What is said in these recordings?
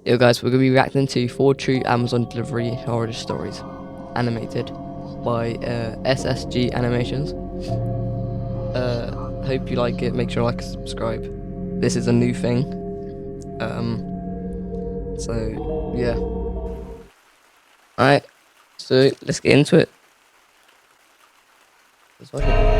Yo guys, we're going to be reacting to 4 true Amazon delivery horror stories, animated by SSG Animations. Hope you like it. Make sure to like and subscribe. This is a new thing. So yeah. Alright, so let's get into it. Let's watch it.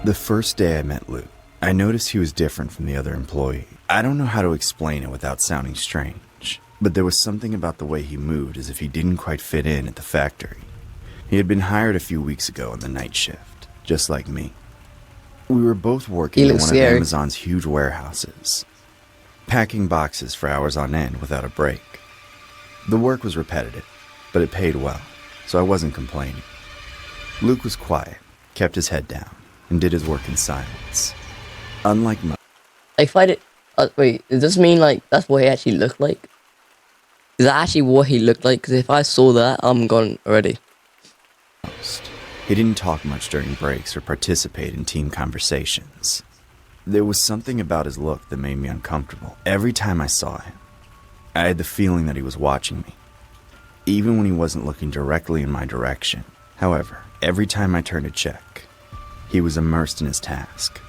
The first day I met Luke, I noticed he was different from the other employees. I don't know how to explain it without sounding strange, but there was something about the way he moved as if he didn't quite fit in at the factory. He had been hired a few weeks ago on the night shift, just like me. We were both working in one of Amazon's huge warehouses, packing boxes for hours on end without a break. The work was repetitive, but it paid well, so I wasn't complaining. Luke was quiet, kept his head down, and did his work in silence. Unlike most. I find it. Wait, does this mean like that's what he actually looked like? Is that actually what he looked like? Because if I saw that, I'm gone already. He didn't talk much during breaks or participate in team conversations. There was something about his look that made me uncomfortable. Every time I saw him, I had the feeling that he was watching me, even when he wasn't looking directly in my direction. However, every time I turned to check, he was immersed in his task,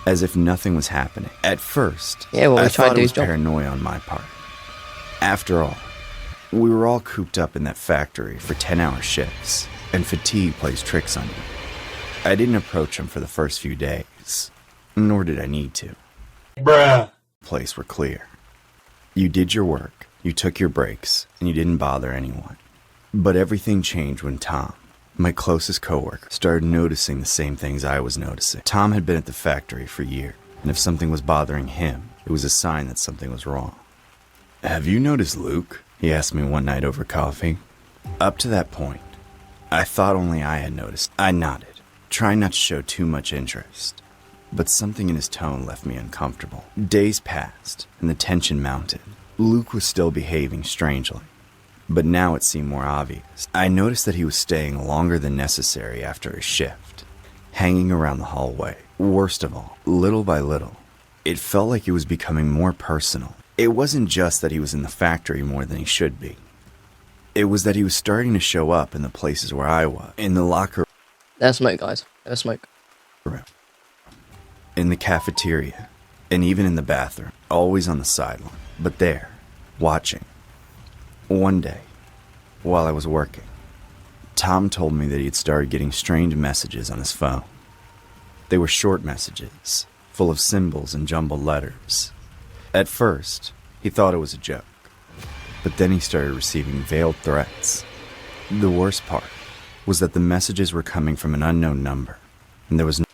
as if nothing was happening. At first, I thought it was paranoia on my part. After all, we were all cooped up in that factory for 10-hour shifts, and fatigue plays tricks on you. I didn't approach him for the first few days, nor did I need to. Bruh. The place were clear. You did your work, you took your breaks, and you didn't bother anyone. But everything changed when Tom, my closest coworker, started noticing the same things I was noticing. Tom had been at the factory for years, and if something was bothering him, it was a sign that something was wrong. "Have you noticed Luke?" he asked me one night over coffee. Up to that point, I thought only I had noticed. I nodded, trying not to show too much interest, but something in his tone left me uncomfortable. Days passed, and the tension mounted. Luke was still behaving strangely, but now it seemed more obvious. I noticed that he was staying longer than necessary after his shift, hanging around the hallway. Worst of all, little by little, it felt like it was becoming more personal. It wasn't just that he was in the factory more than he should be. It was that he was starting to show up in the places where I was. In the locker room. There's smoke, guys. There's smoke. In the cafeteria, and even in the bathroom. Always on the sideline, but there, watching. One day, while I was working, Tom told me that he had started getting strange messages on his phone. They were short messages, full of symbols and jumbled letters. At first, he thought it was a joke, but then he started receiving veiled threats. The worst part was that the messages were coming from an unknown number, and there was no—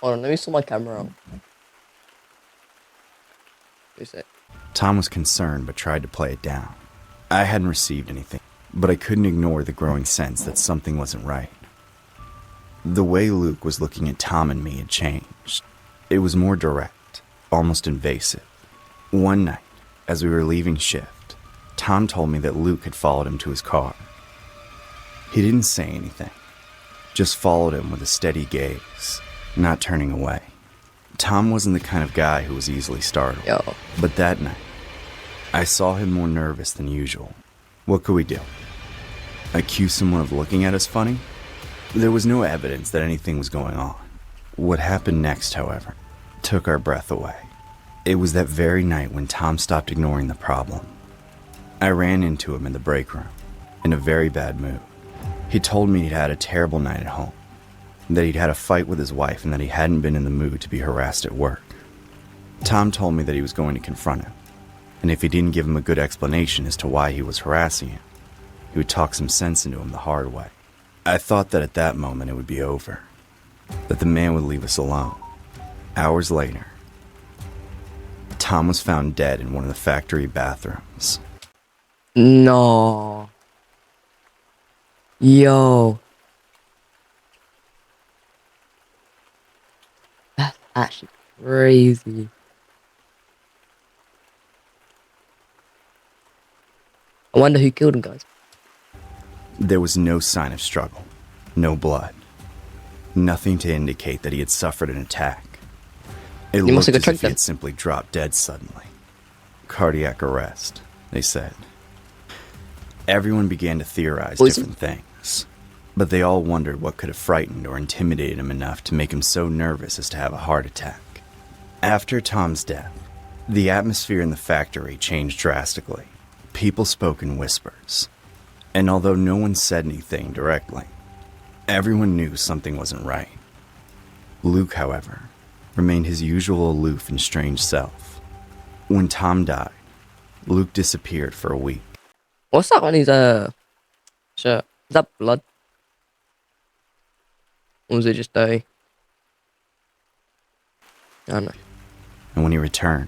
Hold on, let me switch my camera on. Tom was concerned but tried to play it down. I hadn't received anything, but I couldn't ignore the growing sense that something wasn't right. The way Luke was looking at Tom and me had changed. It was more direct, almost invasive. One night, as we were leaving shift, Tom told me that Luke had followed him to his car. He didn't say anything, just followed him with a steady gaze, not turning away. Tom wasn't the kind of guy who was easily startled. But that night, I saw him more nervous than usual. What could we do? Accuse someone of looking at us funny? There was no evidence that anything was going on. What happened next, however, took our breath away. It was that very night when Tom stopped ignoring the problem. I ran into him in the break room, in a very bad mood. He told me he'd had a terrible night at home, that he'd had a fight with his wife, and that he hadn't been in the mood to be harassed at work. Tom told me that he was going to confront him, and if he didn't give him a good explanation as to why he was harassing him, he would talk some sense into him the hard way. I thought that at that moment it would be over, that the man would leave us alone. Hours later, Tom was found dead in one of the factory bathrooms. No. Yo. That's actually crazy. I wonder who killed him, guys. There was no sign of struggle, no blood, nothing to indicate that he had suffered an attack. It You must have looked got as if tricked he then. had simply dropped dead suddenly. Cardiac arrest, they said. Everyone began to theorize Poison? different things, but they all wondered what could have frightened or intimidated him enough to make him so nervous as to have a heart attack. After Tom's death, the atmosphere in the factory changed drastically. People spoke in whispers, and although no one said anything directly, everyone knew something wasn't right. Luke, however, remained his usual aloof and strange self. When Tom died, Luke disappeared for a week. What's that on his shirt? Is that blood? Or was it just I don't know. And when he returned,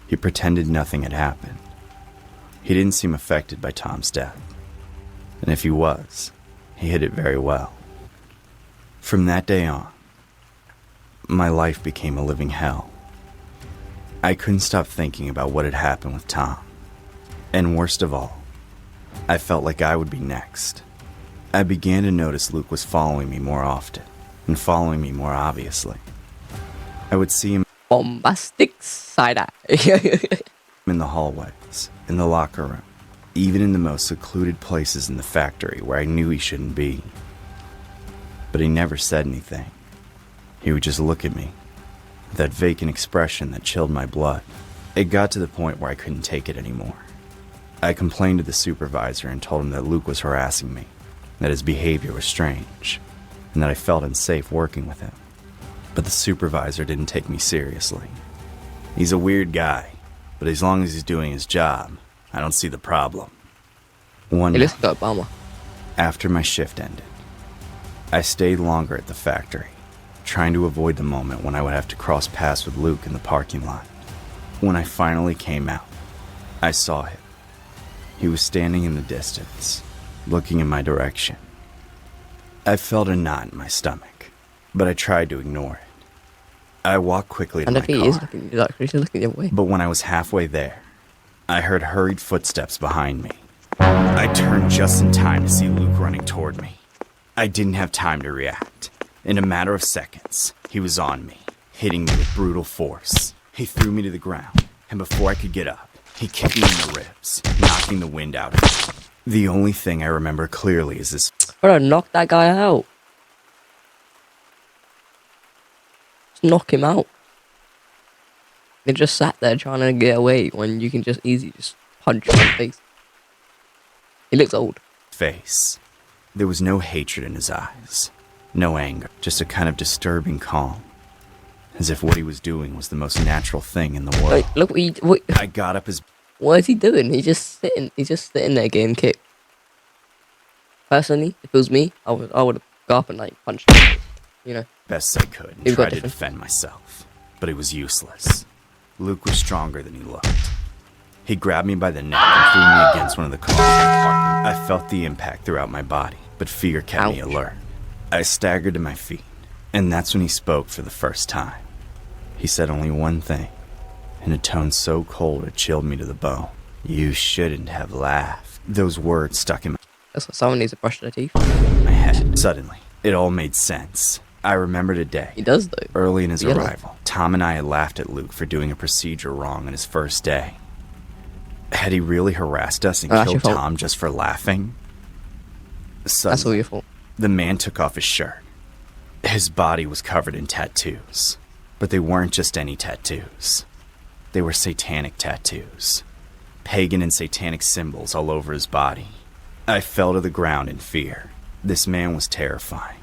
he pretended nothing had happened. He didn't seem affected by Tom's death. And if he was, he hid it very well. From that day on, my life became a living hell. I couldn't stop thinking about what had happened with Tom. And worst of all, I felt like I would be next. I began to notice Luke was following me more often, and following me more obviously. I would see him Bombastic side eye. in the hallways, in the locker room, even in the most secluded places in the factory where I knew he shouldn't be. But he never said anything. He would just look at me, with that vacant expression that chilled my blood. It got to the point where I couldn't take it anymore. I complained to the supervisor and told him that Luke was harassing me, that his behavior was strange, and that I felt unsafe working with him. But the supervisor didn't take me seriously. He's a weird guy, but as long as he's doing his job, I don't see the problem. One Hey, night, let's go, Obama. after my shift ended, I stayed longer at the factory, trying to avoid the moment when I would have to cross paths with Luke in the parking lot. When I finally came out, I saw him. He was standing in the distance, looking in my direction. I felt a knot in my stomach, but I tried to ignore it. I walked quickly to And my if he is car, looking, he's looking the other way. but when I was halfway there, I heard hurried footsteps behind me. I turned just in time to see Luke running toward me. I didn't have time to react. In a matter of seconds, he was on me, hitting me with brutal force. He threw me to the ground, and before I could get up, he kicked me in the ribs, knocking the wind out of me. The only thing I remember clearly is this Bro, knock that guy out. Just knock him out. They just sat there trying to get away when you can just easily just punch him in the face. He looks old. face. There was no hatred in his eyes, no anger, just a kind of disturbing calm, as if what he was doing was the most natural thing in the world. Wait, look what I got up as what is he doing? He's just sitting there getting kicked. Personally, if it was me, I would have got up and like punched him. You know. best I could and You've got tried to different- defend myself, but it was useless. Luke was stronger than he looked. He grabbed me by the neck and threw me against one of the cars in the parking. I felt the impact throughout my body, but fear kept me Ouch. alert. I staggered to my feet, and that's when he spoke for the first time. He said only one thing, in a tone so cold it chilled me to the bone. You shouldn't have laughed. Those words stuck in That's what someone needs to brush their teeth. my head. Suddenly, it all made sense. I remembered a day, He does though. early in his Really? arrival. Tom and I had laughed at Luke for doing a procedure wrong on his first day. Had he really harassed us and Oh, that's your killed fault. Tom just for laughing? That's all Suddenly, your fault. the man took off his shirt. His body was covered in tattoos, but they weren't just any tattoos. They were satanic tattoos. Pagan and satanic symbols all over his body. I fell to the ground in fear. This man was terrifying.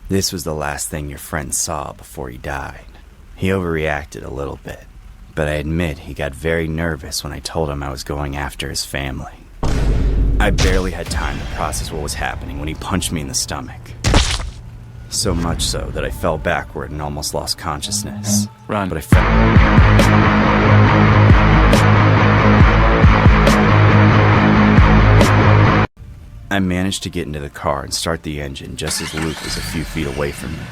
This was the last thing your friend saw before he died. He overreacted a little bit, but I admit he got very nervous when I told him I was going after his family. I barely had time to process what was happening when he punched me in the stomach. So much so that I fell backward and almost lost consciousness. Run. But I fell. I managed to get into the car and start the engine just as Luke was a few feet away from me.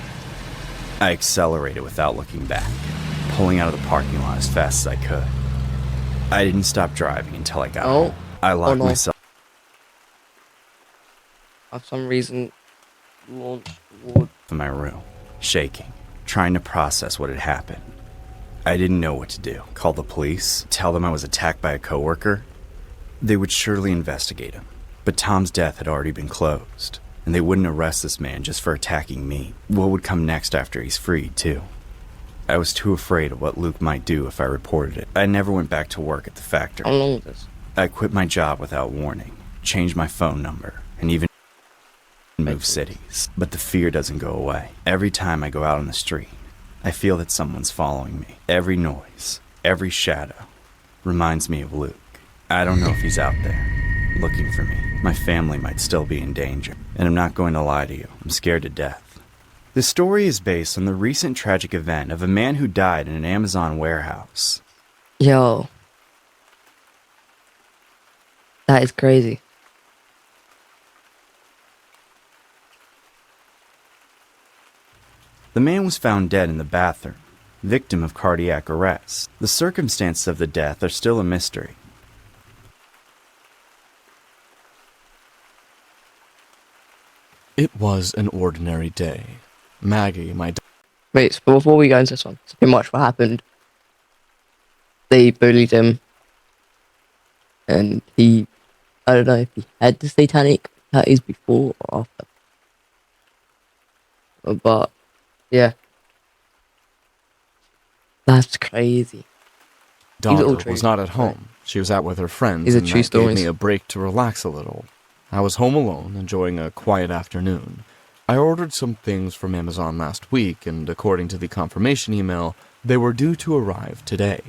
I accelerated without looking back, pulling out of the parking lot as fast as I could. I didn't stop driving until I got Oh. home. I locked no. myself For some reason, launch wood. in my room, shaking. trying to process what had happened. I didn't know what to do. Call the police? Tell them I was attacked by a coworker? They would surely investigate him. But Tom's death had already been closed, and they wouldn't arrest this man just for attacking me. What would come next after he's freed, too? I was too afraid of what Luke might do if I reported it. I never went back to work at the factory. How long is this? I quit my job without warning, changed my phone number, and even moved cities. But the fear doesn't go away. Every time I go out on the street, I feel that someone's following me. Every noise, every shadow reminds me of Luke. I don't know if he's out there, looking for me. My family might still be in danger. And I'm not going to lie to you, I'm scared to death. This story is based on the recent tragic event of a man who died in an Amazon warehouse. Yo. That is crazy. The man was found dead in the bathroom, victim of cardiac arrest. The circumstances of the death are still a mystery. It was an ordinary day. Maggie, my Wait, so before we go into this one, it's pretty much what happened. They bullied him. And he, I don't know if he had the satanic tattoos before or after. But, yeah. That's crazy. daughter was not at home. She was out with her friends, and that gave me a break to relax a little. I was home alone, enjoying a quiet afternoon. I ordered some things from Amazon last week, and according to the confirmation email, they were due to arrive today.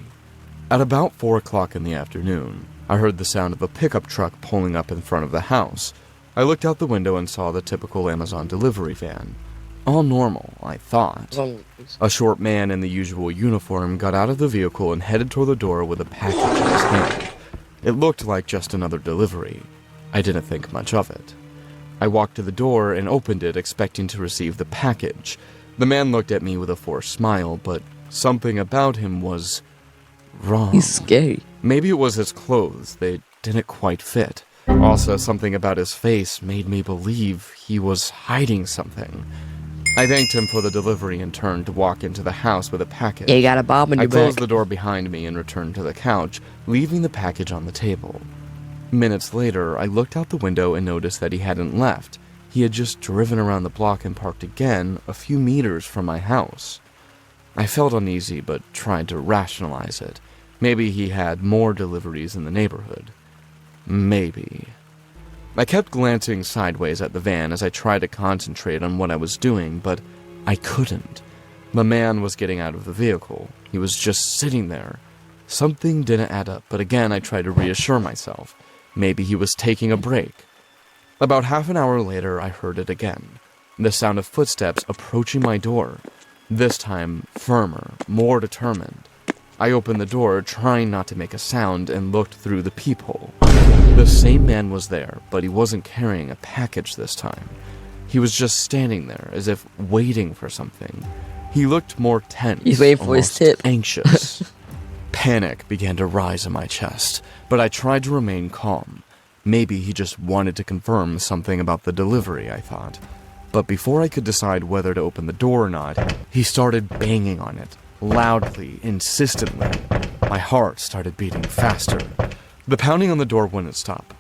At about 4 o'clock in the afternoon, I heard the sound of a pickup truck pulling up in front of the house. I looked out the window and saw the typical Amazon delivery van. All normal, I thought. A short man in the usual uniform got out of the vehicle and headed toward the door with a package in his hand. It looked like just another delivery. I didn't think much of it. I walked to the door and opened it, expecting to receive the package. The man looked at me with a forced smile, but something about him was wrong. He's scary. Maybe it was his clothes. They didn't quite fit. Also, something about his face made me believe he was hiding something. I thanked him for the delivery and turned to walk into the house with a package. Yeah, you got a bomb in your I closed back. the door behind me and returned to the couch, leaving the package on the table. Minutes later, I looked out the window and noticed that he hadn't left. He had just driven around the block and parked again a few meters from my house. I felt uneasy but tried to rationalize it. Maybe he had more deliveries in the neighborhood. Maybe. I kept glancing sideways at the van as I tried to concentrate on what I was doing, but I couldn't. The man was getting out of the vehicle. He was just sitting there. Something didn't add up, but again I tried to reassure myself. Maybe he was taking a break. About half an hour later, I heard it again. The sound of footsteps approaching my door. This time, firmer, more determined. I opened the door, trying not to make a sound, and looked through the peephole. The same man was there, but he wasn't carrying a package this time. He was just standing there, as if waiting for something. He looked more tense, He's waiting for his tip. anxious. Panic began to rise in my chest, but I tried to remain calm. Maybe he just wanted to confirm something about the delivery, I thought. But before I could decide whether to open the door or not, he started banging on it, loudly, insistently. My heart started beating faster. The pounding on the door wouldn't stop.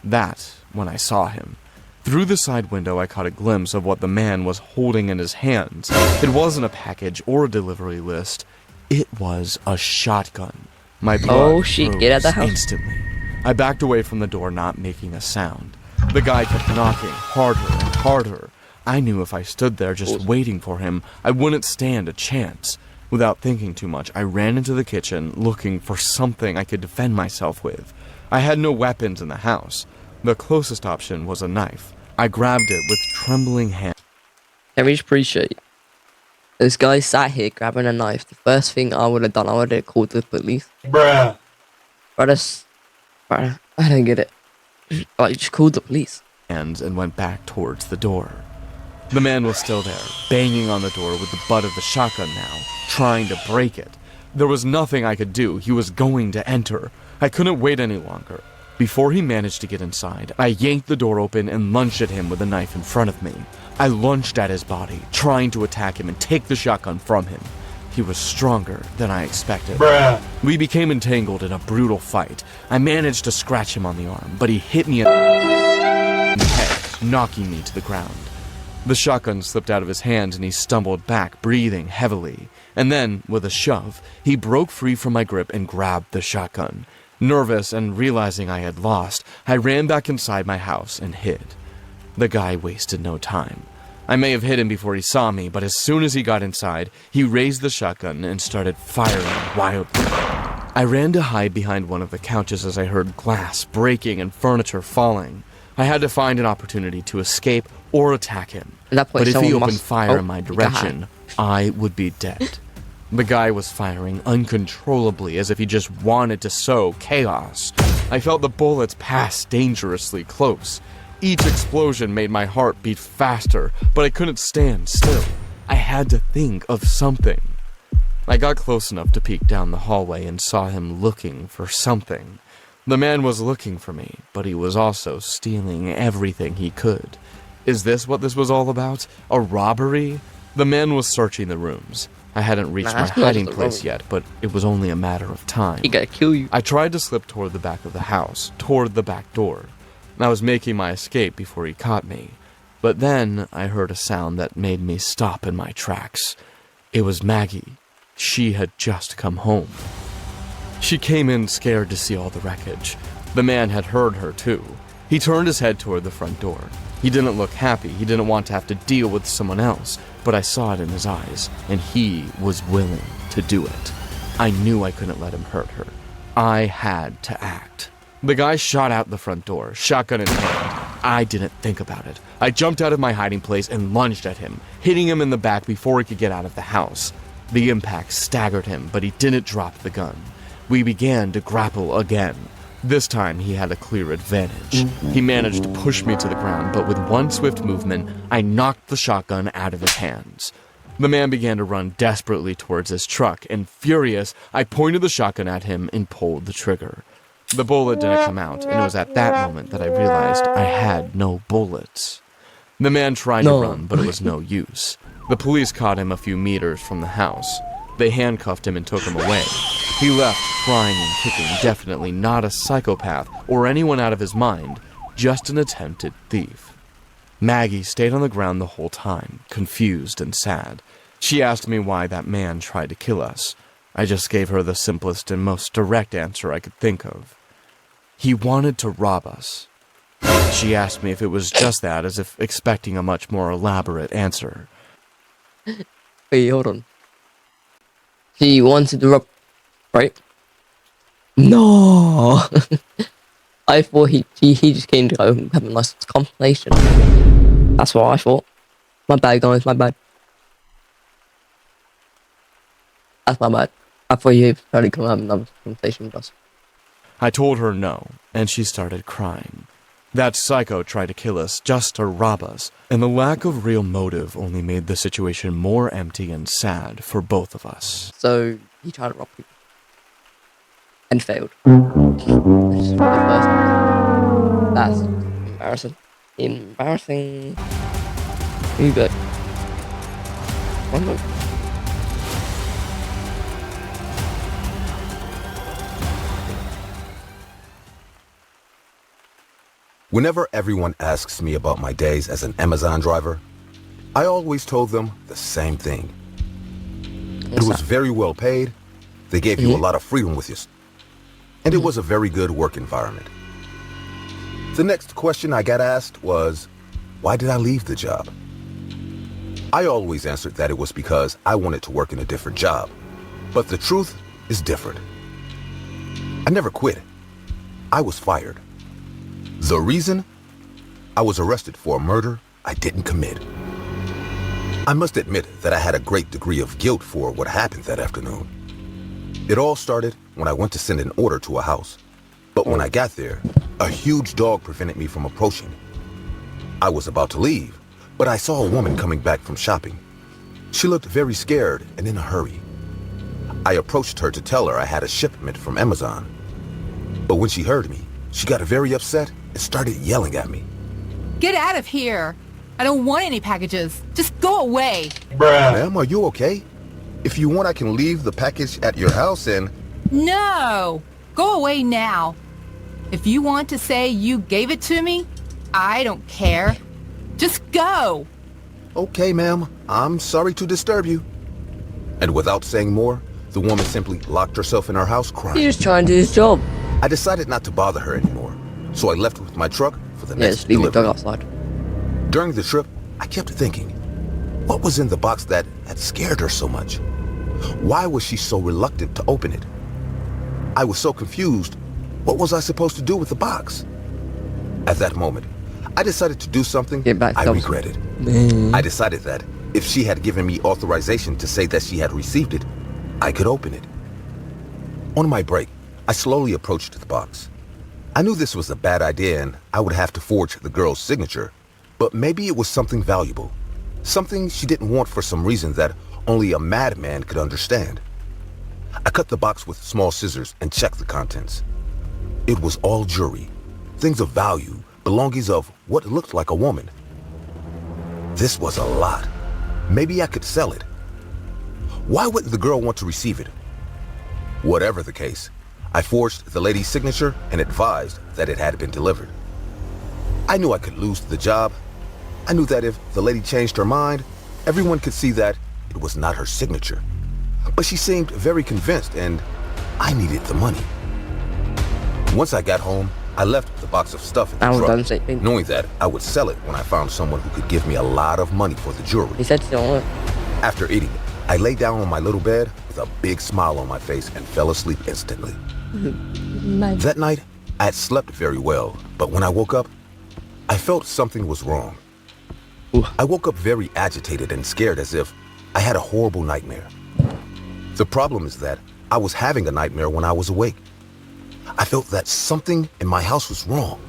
That's when I saw him. Through the side window, I caught a glimpse of what the man was holding in his hands. It wasn't a package or a delivery list. It was a shotgun. My blood get out of the house. instantly. I backed away from the door, not making a sound. The guy kept knocking harder and harder. I knew if I stood there just waiting for him, I wouldn't stand a chance. Without thinking too much, I ran into the kitchen, looking for something I could defend myself with. I had no weapons in the house. The closest option was a knife. I grabbed it with trembling hands. Let me just appreciate this guy sat here grabbing a knife. The first thing I would have done, I would have called the police. Bruh. Bruh, I don't get it. Like, just called the police. And went back towards the door. The man was still there, banging on the door with the butt of the shotgun now, trying to break it. There was nothing I could do. He was going to enter. I couldn't wait any longer. Before he managed to get inside, I yanked the door open and lunged at him with a knife in front of me. I lunged at his body, trying to attack him and take the shotgun from him. He was stronger than I expected. Bruh. We became entangled in a brutal fight. I managed to scratch him on the arm, but he hit me in the head, knocking me to the ground. The shotgun slipped out of his hand and he stumbled back, breathing heavily. And then, with a shove, he broke free from my grip and grabbed the shotgun. Nervous and realizing I had lost, I ran back inside my house and hid. The guy wasted no time. I may have hit him before he saw me, but as soon as he got inside, he raised the shotgun and started firing wildly. I ran to hide behind one of the couches as I heard glass breaking and furniture falling. I had to find an opportunity to escape or attack him. At that point, But if he someone opened must- fire Oh, in my you got direction, I would be dead. The guy was firing uncontrollably as if he just wanted to sow chaos. I felt the bullets pass dangerously close. Each explosion made my heart beat faster, but I couldn't stand still. I had to think of something. I got close enough to peek down the hallway and saw him looking for something. The man was looking for me, but he was also stealing everything he could. Is this what this was all about? A robbery? The man was searching the rooms. I hadn't reached Nah, my that's not hiding just a place robbery. yet, but it was only a matter of time. He gotta kill you. I tried to slip toward the back of the house, toward the back door. I was making my escape before he caught me. But then I heard a sound that made me stop in my tracks. It was Maggie. She had just come home. She came in scared to see all the wreckage. The man had heard her too. He turned his head toward the front door. He didn't look happy. He didn't want to have to deal with someone else. But I saw it in his eyes, and he was willing to do it. I knew I couldn't let him hurt her. I had to act. The guy shot out the front door, shotgun in hand. I didn't think about it. I jumped out of my hiding place and lunged at him, hitting him in the back before he could get out of the house. The impact staggered him, but he didn't drop the gun. We began to grapple again. This time he had a clear advantage. He managed to push me to the ground, but with one swift movement, I knocked the shotgun out of his hands. The man began to run desperately towards his truck, and furious, I pointed the shotgun at him and pulled the trigger. The bullet didn't come out, and it was at that moment that I realized I had no bullets. The man tried to run, but it was no use. The police caught him a few meters from the house. They handcuffed him and took him away. He left crying and kicking, definitely not a psychopath or anyone out of his mind, just an attempted thief. Maggie stayed on the ground the whole time, confused and sad. She asked me why that man tried to kill us. I just gave her the simplest and most direct answer I could think of. He wanted to rob us. She asked me if it was just that, as if expecting a much more elaborate answer. Wait, hold on. She wanted to rob, right? No! I thought he just came to go have a nice conversation. That's what I thought. My bad, guys, my bad. That's my bad. I thought you tried to come have another conversation with us. I told her no, and she started crying. That psycho tried to kill us just to rob us, and the lack of real motive only made the situation more empty and sad for both of us. So, he tried to rob people. And failed. This is the first time. That's embarrassing. Embarrassing. Here you go. One more. Whenever everyone asks me about my days as an Amazon driver, I always told them the same thing. It was very well paid, they gave you a lot of freedom with your and it was a very good work environment. The next question I got asked was, why did I leave the job? I always answered that it was because I wanted to work in a different job. But the truth is different. I never quit. I was fired. The reason? I was arrested for a murder I didn't commit. I must admit that I had a great degree of guilt for what happened that afternoon. It all started when I went to send an order to a house. But when I got there, a huge dog prevented me from approaching. I was about to leave, but I saw a woman coming back from shopping. She looked very scared and in a hurry. I approached her to tell her I had a shipment from Amazon. But when she heard me, she got very upset and started yelling at me. Get out of here. I don't want any packages. Just go away. Ma'am, are you okay? If you want, I can leave the package at your house and... No. Go away now. If you want to say you gave it to me, I don't care. Just go. Okay, ma'am. I'm sorry to disturb you. And without saying more, the woman simply locked herself in her house crying. He's just trying to do his job. I decided not to bother her anymore, so I left with my truck for the Yeah, next just leave the delivery. dog outside. During the trip, I kept thinking, what was in the box that had scared her so much? Why was she so reluctant to open it? I was so confused. What was I supposed to do with the box? At that moment, I decided to do something Get back, I that was- regretted. Man. I decided that if she had given me authorization to say that she had received it, I could open it. On my break, I slowly approached the box. I knew this was a bad idea and I would have to forge the girl's signature, but maybe it was something valuable. Something she didn't want for some reason that only a madman could understand. I cut the box with small scissors and checked the contents. It was all jewelry, things of value, belongings of what looked like a woman. This was a lot. Maybe I could sell it. Why wouldn't the girl want to receive it? Whatever the case, I forged the lady's signature and advised that it had been delivered. I knew I could lose the job. I knew that if the lady changed her mind, everyone could see that it was not her signature. But she seemed very convinced and I needed the money. Once I got home, I left the box of stuff in I the was done truck, saying. knowing that I would sell it when I found someone who could give me a lot of money for the jewelry. He said to don't After eating, I lay down on my little bed with a big smile on my face and fell asleep instantly. That night, I had slept very well, but when I woke up, I felt something was wrong. Ooh. I woke up very agitated and scared as if I had a horrible nightmare. The problem is that I was having a nightmare when I was awake. I felt that something in my house was wrong.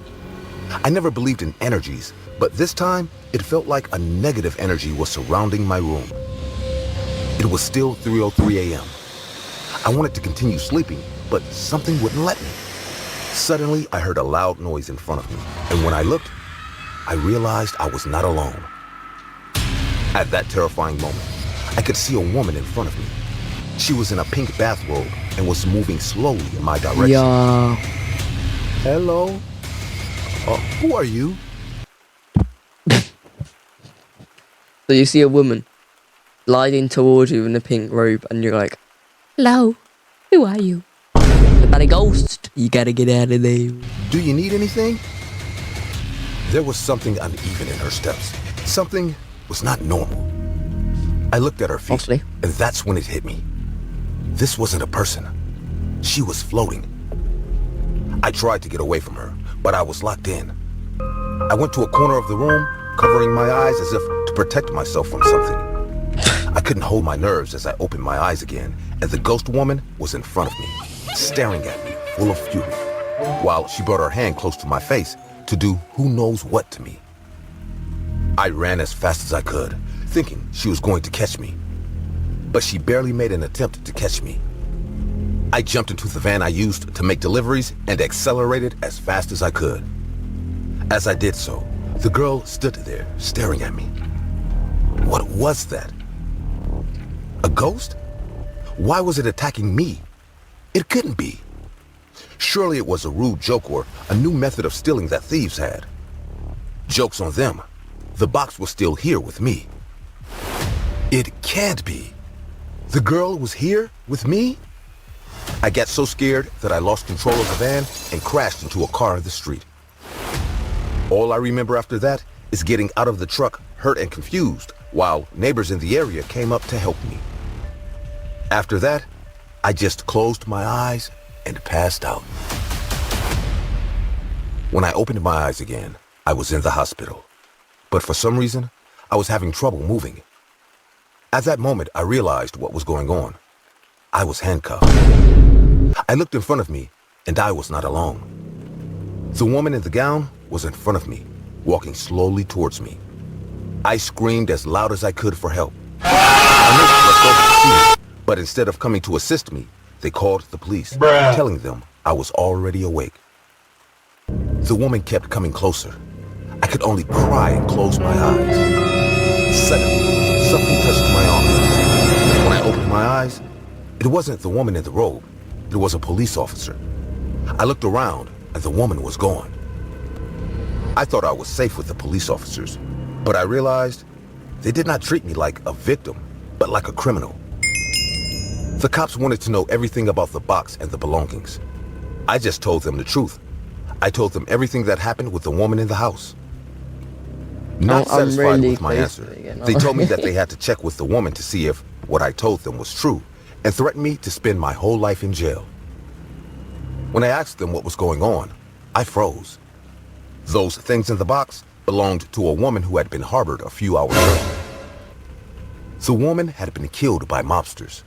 I never believed in energies, but this time it felt like a negative energy was surrounding my room. It was still 3:03 a.m. I wanted to continue sleeping, but something wouldn't let me. Suddenly, I heard a loud noise in front of me, and when I looked, I realized I was not alone. At that terrifying moment, I could see a woman in front of me. She was in a pink bathrobe and was moving slowly in my direction. Yeah. Hello? Who are you? So you see a woman gliding towards you in a pink robe, and you're like, "Hello, who are you?" About a ghost. You gotta get out of there. Do you need anything? There was something uneven in her steps. Something was not normal. I looked at her feet, Mostly. and that's when it hit me. This wasn't a person. She was floating. I tried to get away from her, but I was locked in. I went to a corner of the room, covering my eyes as if to protect myself from something. I couldn't hold my nerves as I opened my eyes again, and the ghost woman was in front of me, staring at me, full of fury, while she brought her hand close to my face to do who knows what to me. I ran as fast as I could, thinking she was going to catch me, but she barely made an attempt to catch me. I jumped into the van I used to make deliveries and accelerated as fast as I could. As I did so, the girl stood there staring at me. What was that? A ghost? Why was it attacking me? It couldn't be. Surely it was a rude joke or a new method of stealing that thieves had. Joke's on them. The box was still here with me. It can't be. The girl was here with me? I got so scared that I lost control of the van and crashed into a car in the street. All I remember after that is getting out of the truck hurt and confused while neighbors in the area came up to help me. After that, I just closed my eyes and passed out. When I opened my eyes again, I was in the hospital. But for some reason, I was having trouble moving. At that moment, I realized what was going on. I was handcuffed. I looked in front of me, and I was not alone. The woman in the gown was in front of me, walking slowly towards me. I screamed as loud as I could for help. A nurse rushed over to see me, but instead of coming to assist me, they called the police, telling them I was already awake. The woman kept coming closer. I could only cry and close my eyes. Suddenly, something touched my arm. When I opened my eyes, it wasn't the woman in the robe. It was a police officer. I looked around, and the woman was gone. I thought I was safe with the police officers, but I realized they did not treat me like a victim, but like a criminal. The cops wanted to know everything about the box and the belongings. I just told them the truth. I told them everything that happened with the woman in the house. Not I'm satisfied really with my close answer, to it, you know. they told me that they had to check with the woman to see if what I told them was true, and threatened me to spend my whole life in jail. When I asked them what was going on, I froze. Those things in the box belonged to a woman who had been harbored a few hours earlier. The woman had been killed by mobsters.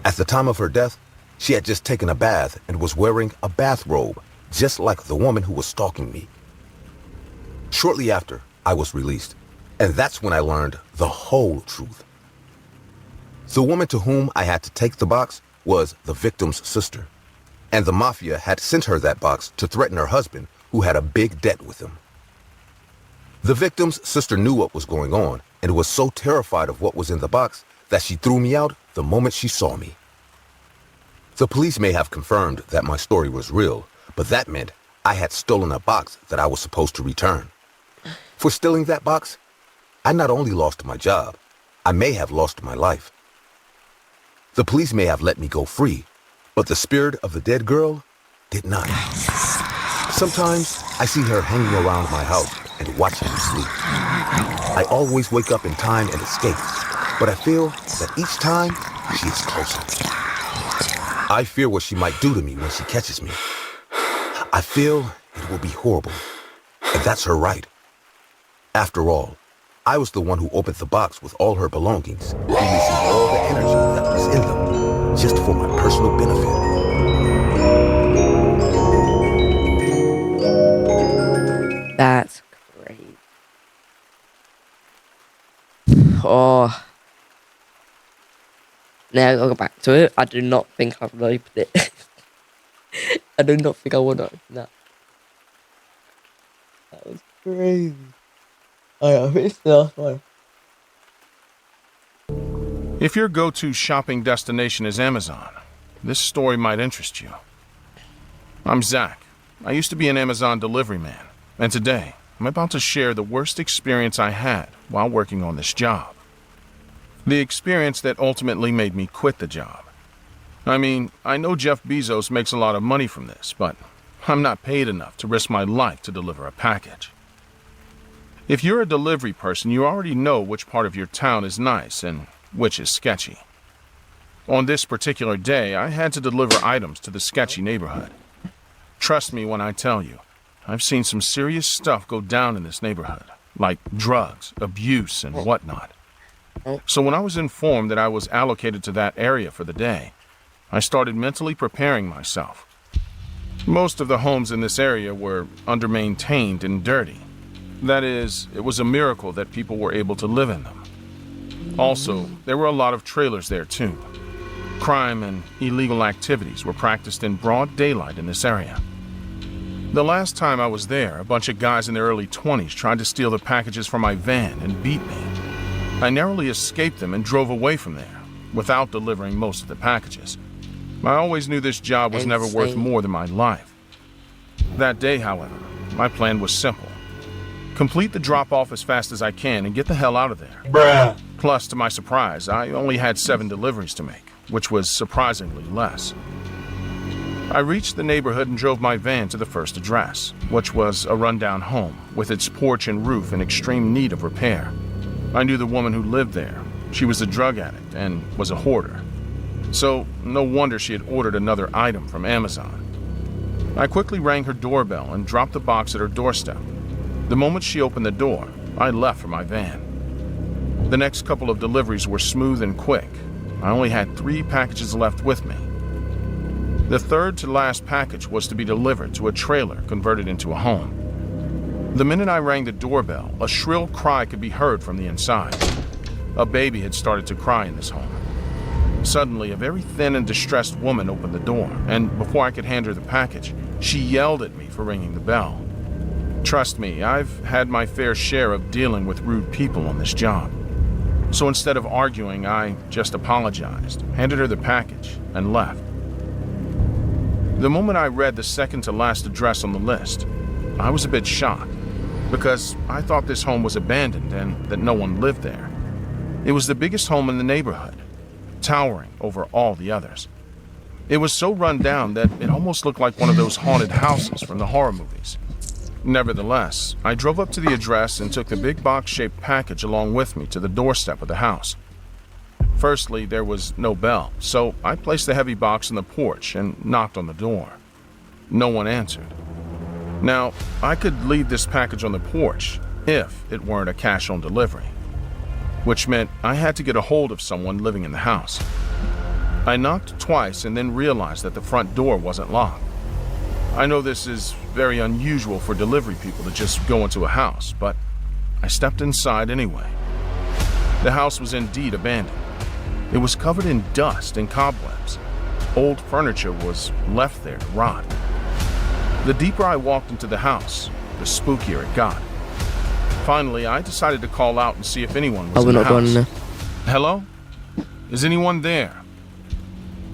At the time of her death, she had just taken a bath and was wearing a bathrobe, just like the woman who was stalking me. Shortly after, I was released, and that's when I learned the whole truth. The woman to whom I had to take the box was the victim's sister, and the mafia had sent her that box to threaten her husband, who had a big debt with him. The victim's sister knew what was going on and was so terrified of what was in the box that she threw me out the moment she saw me. The police may have confirmed that my story was real, but that meant I had stolen a box that I was supposed to return. For stealing that box, I not only lost my job, I may have lost my life. The police may have let me go free, but the spirit of the dead girl did not. Sometimes I see her hanging around my house and watching me sleep. I always wake up in time and escape, but I feel that each time she is closer. I fear what she might do to me when she catches me. I feel it will be horrible, and that's her right. After all, I was the one who opened the box with all her belongings, releasing all the energy that was in them, just for my personal benefit. That's great. Oh. Now I'll go back to it. I do not think I've opened it. I do not think I want to open that. That was crazy. Oh, yeah, it's the last one. If your go-to shopping destination is Amazon, this story might interest you. I'm Zach. I used to be an Amazon delivery man, and today I'm about to share the worst experience I had while working on this job. The experience that ultimately made me quit the job. I mean, I know Jeff Bezos makes a lot of money from this, but I'm not paid enough to risk my life to deliver a package. If you're a delivery person, you already know which part of your town is nice and which is sketchy. On this particular day, I had to deliver items to the sketchy neighborhood. Trust me when I tell you, I've seen some serious stuff go down in this neighborhood, like drugs, abuse, and whatnot. So when I was informed that I was allocated to that area for the day, I started mentally preparing myself. Most of the homes in this area were under-maintained and dirty. That is, it was a miracle that people were able to live in them. Also, there were a lot of trailers there too. Crime and illegal activities were practiced in broad daylight in this area. The last time I was there, a bunch of guys in their early 20s tried to steal the packages from my van and beat me. I narrowly escaped them and drove away from there, without delivering most of the packages. I always knew this job was never worth more than my life. That day, however, my plan was simple. Complete the drop-off as fast as I can and get the hell out of there. Bruh. Plus, to my surprise, I only had 7 deliveries to make, which was surprisingly less. I reached the neighborhood and drove my van to the first address, which was a rundown home with its porch and roof in extreme need of repair. I knew the woman who lived there. She was a drug addict and was a hoarder. So, no wonder she had ordered another item from Amazon. I quickly rang her doorbell and dropped the box at her doorstep. The moment she opened the door, I left for my van. The next couple of deliveries were smooth and quick. I only had 3 packages left with me. The third to last package was to be delivered to a trailer converted into a home. The minute I rang the doorbell, a shrill cry could be heard from the inside. A baby had started to cry in this home. Suddenly, a very thin and distressed woman opened the door, and before I could hand her the package, She yelled at me for ringing the bell. Trust me, I've had my fair share of dealing with rude people on this job. So instead of arguing, I just apologized, handed her the package, and left. The moment I read the second to last address on the list, I was a bit shocked, because I thought this home was abandoned and that no one lived there. It was the biggest home in the neighborhood, towering over all the others. It was so run down that it almost looked like one of those haunted houses from the horror movies. Nevertheless, I drove up to the address and took the big box-shaped package along with me to the doorstep of the house. Firstly, there was no bell, so I placed the heavy box on the porch and knocked on the door. No one answered. Now, I could leave this package on the porch if it weren't a cash-on delivery, which meant I had to get a hold of someone living in the house. I knocked twice and then realized that the front door wasn't locked. I know this is very unusual for delivery people to just go into a house, but I stepped inside anyway. The house was indeed abandoned. It was covered in dust and cobwebs. Old furniture was left there to rot. The deeper I walked into the house, the spookier it got. Finally, I decided to call out and see if anyone was in the house. Hello? Is anyone there?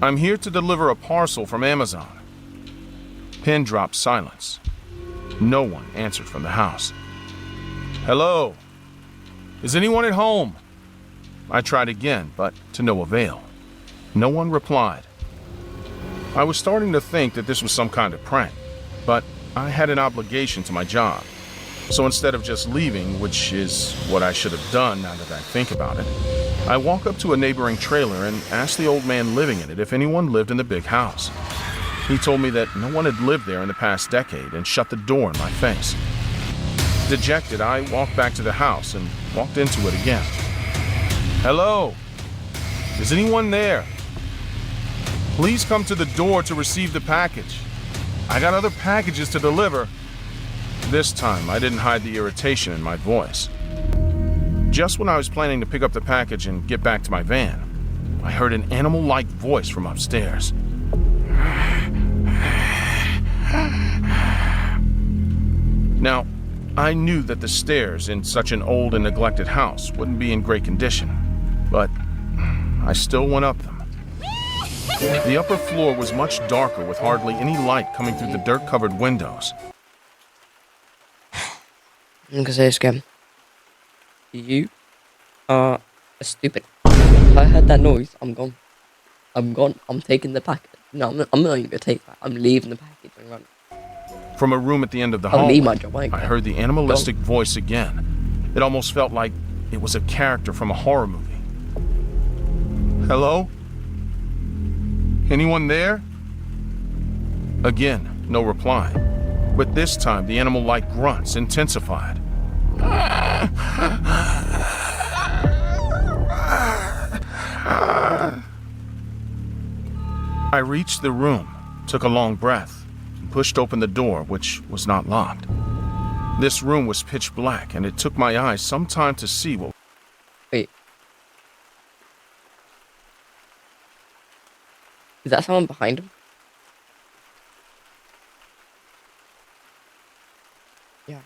I'm here to deliver a parcel from Amazon. Pin dropped silence. No one answered from the house. Hello? Is anyone at home? I tried again, but to no avail. No one replied. I was starting to think that this was some kind of prank, but I had an obligation to my job. So instead of just leaving, which is what I should have done now that I think about it, I walked up to a neighboring trailer and asked the old man living in it if anyone lived in the big house. He told me that no one had lived there in the past decade and shut the door in my face. Dejected, I walked back to the house and walked into it again. Hello? Is anyone there? Please come to the door to receive the package. I got other packages to deliver. This time, I didn't hide the irritation in my voice. Just when I was planning to pick up the package and get back to my van, I heard an animal-like voice from upstairs. Now, I knew that the stairs in such an old and neglected house wouldn't be in great condition, but I still went up them. The upper floor was much darker with hardly any light coming through the dirt-covered windows. I'm gonna say this again. You are a stupid. If I heard that noise, I'm gone. I'm gone. I'm taking the package. No, I'm not even gonna take that. I'm leaving the package and running. From a room at the end of the I'll hallway, leave my job. I heard the animalistic voice again. It almost felt like it was a character from a horror movie. Hello? Anyone there? Again, no reply. But this time, the animal-like grunts intensified. I reached the room, took a long breath, and pushed open the door, which was not locked. This room was pitch black, and it took my eyes some time to see what... Wait. Is that someone behind him? Yeah.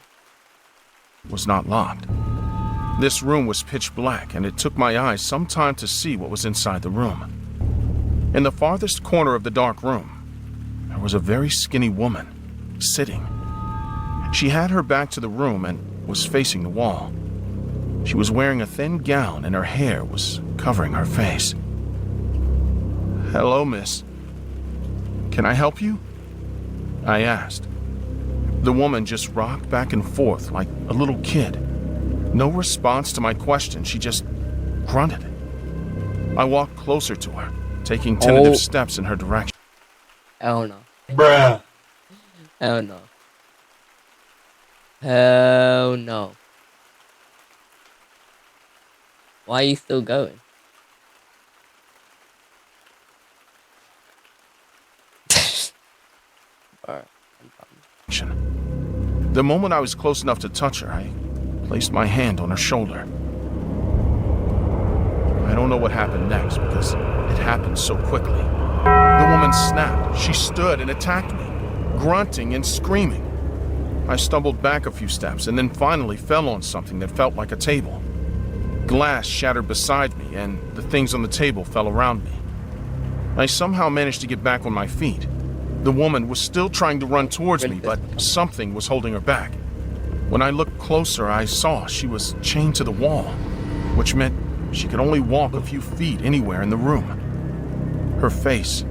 was not locked. This room was pitch black, and it took my eyes some time to see what was inside the room. In the farthest corner of the dark room, there was a very skinny woman, sitting. She had her back to the room and was facing the wall. She was wearing a thin gown and her hair was covering her face. Hello, miss. Can I help you? I asked. The woman just rocked back and forth like a little kid. No response to my question, she just grunted. I walked closer to her, taking tentative steps in her direction. Hell no. Bruh. Hell no. Hell no. Why are you still going? Alright, I'm done. The moment I was close enough to touch her, I placed my hand on her shoulder. I don't know what happened next because it happened so quickly. The woman snapped. She stood and attacked me. grunting and screaming. I stumbled back a few steps and then finally fell on something that felt like a table. Glass shattered beside me, and the things on the table fell around me. I somehow managed to get back on my feet. The woman was still trying to run towards me, but something was holding her back. When I looked closer, I saw she was chained to the wall, which meant she could only walk a few feet anywhere in the room. Her face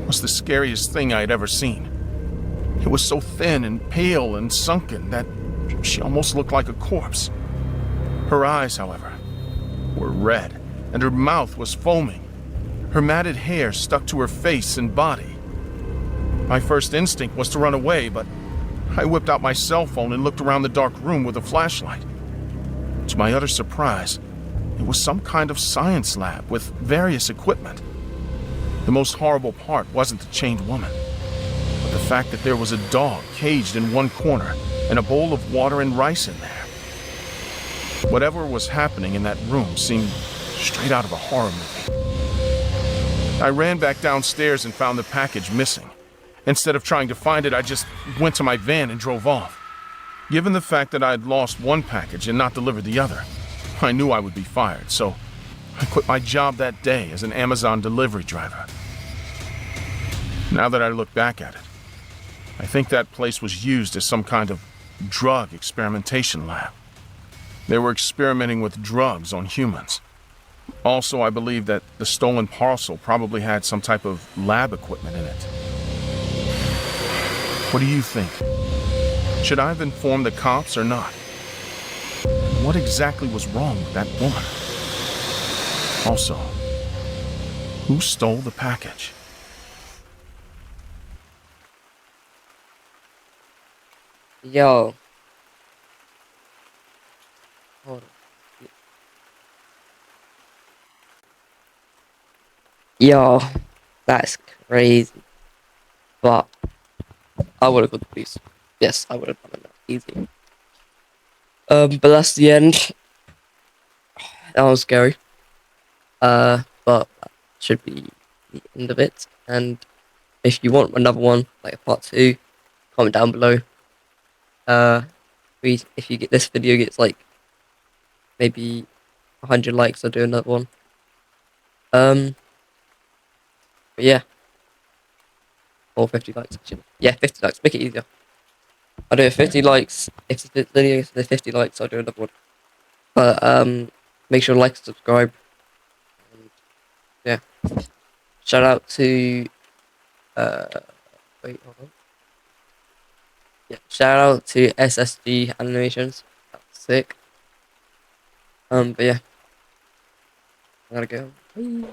was the scariest thing I had ever seen. It was so thin and pale and sunken that she almost looked like a corpse. Her eyes, however, were red, and her mouth was foaming. Her matted hair stuck to her face and body. My first instinct was to run away, but I whipped out my cell phone and looked around the dark room with a flashlight. To my utter surprise, it was some kind of science lab with various equipment. The most horrible part wasn't the chained woman, but the fact that there was a dog caged in one corner and a bowl of water and rice in there. Whatever was happening in that room seemed straight out of a horror movie. I ran back downstairs and found the package missing. Instead of trying to find it, I just went to my van and drove off. Given the fact that I had lost one package and not delivered the other, I knew I would be fired, so I quit my job that day as an Amazon delivery driver. Now that I look back at it, I think that place was used as some kind of drug experimentation lab. They were experimenting with drugs on humans. Also, I believe that the stolen parcel probably had some type of lab equipment in it. What do you think? Should I have informed the cops or not? What exactly was wrong with that woman? Also, who stole the package? Yo. Hold on. Yo, that's crazy. But I would have got the police. Yes, I would have done that easy. But that's the end. That was scary. But that should be the end of it. And if you want another one, like a part 2, comment down below. If you get this video gets like maybe 100 likes, I'll do another one. But yeah. Or 50 likes actually. Yeah, 50 likes, make it easier. I'll do 50 likes. If the video gets to 50 likes, I'll do another one. But make sure to like and subscribe. And, yeah. Shout out to wait, hold on. Yeah, shout out to SSG Animations. That's sick. But yeah. I gotta go. Bye.